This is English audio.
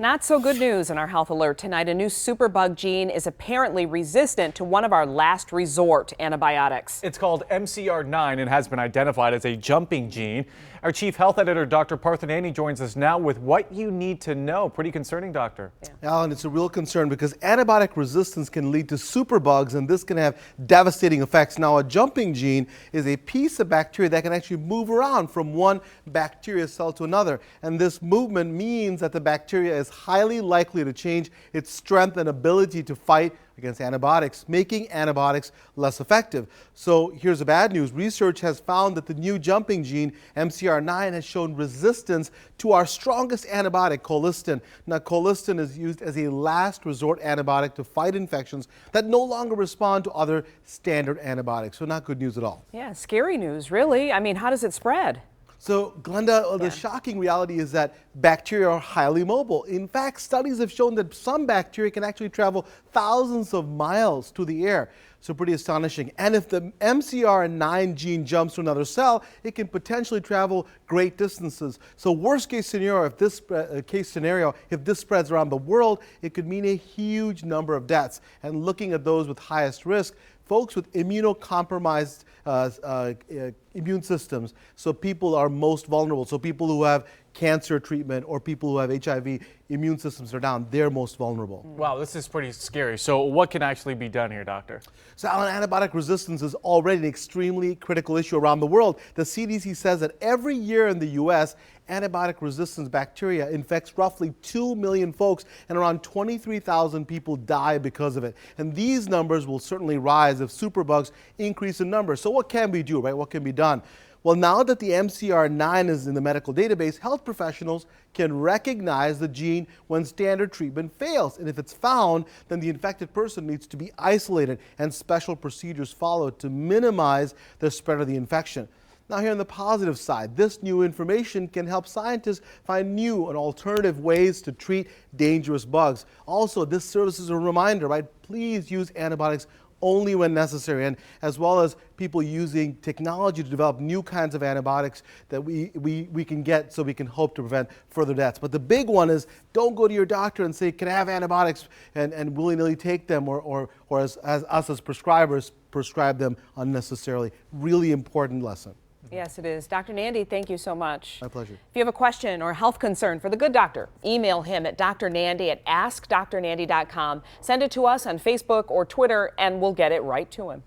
Not so good news in our health alert tonight. A new superbug gene is apparently resistant to one of our last resort antibiotics. It's called MCR9 and has been identified as a jumping gene. Our chief health editor, Dr. Parthanani, joins us now with what you need to know. Pretty concerning, doctor. Yeah. Alan, it's a real concern because antibiotic resistance can lead to superbugs, and this can have devastating effects. Now, a jumping gene is a piece of bacteria that can actually move around from one bacteria cell to another. And this movement means that the bacteria is highly likely to change its strength and ability to fight against antibiotics, making antibiotics less effective. So here's the bad news. Research has found that the new jumping gene, MCR9, has shown resistance to our strongest antibiotic, colistin. Now, colistin is used as a last resort antibiotic to fight infections that no longer respond to other standard antibiotics. So not good news at all. Yeah, scary news, really. I mean, how does it spread? So, Glenda, the shocking reality is that bacteria are highly mobile. In fact, studies have shown that some bacteria can actually travel thousands of miles through the air. So pretty astonishing. And if the MCR9 gene jumps to another cell, it can potentially travel great distances. So worst case scenario, if this spreads around the world, it could mean a huge number of deaths. And looking at those with highest risk, folks with immunocompromised immune systems, so people are most vulnerable. So people who have cancer treatment or people who have HIV, immune systems are down, they're most vulnerable. Wow, this is pretty scary. So what can actually be done here, doctor? So Alan, antibiotic resistance is already an extremely critical issue around the world. The CDC says that every year in the U.S., antibiotic resistance bacteria infects roughly 2 million folks, and around 23,000 people die because of it. And these numbers will certainly rise if superbugs increase in numbers. So what can we do, right? What can be done? Well, now that the MCR9 is in the medical database, health professionals can recognize the gene when standard treatment fails. And if it's found, then the infected person needs to be isolated and special procedures followed to minimize the spread of the infection. Now, here on the positive side, this new information can help scientists find new and alternative ways to treat dangerous bugs. Also, this serves as a reminder, right? Please use antibiotics only when necessary, and as well as people using technology to develop new kinds of antibiotics that we can get so we can hope to prevent further deaths. But the big one is don't go to your doctor and say, can I have antibiotics, and willy-nilly take them, or as us as prescribers prescribe them unnecessarily. Really important lesson. Yes, it is. Dr. Nandi, thank you so much. My pleasure. If you have a question or health concern for the good doctor, email him at drnandi@askdrnandi.com. Send it to us on Facebook or Twitter, and we'll get it right to him.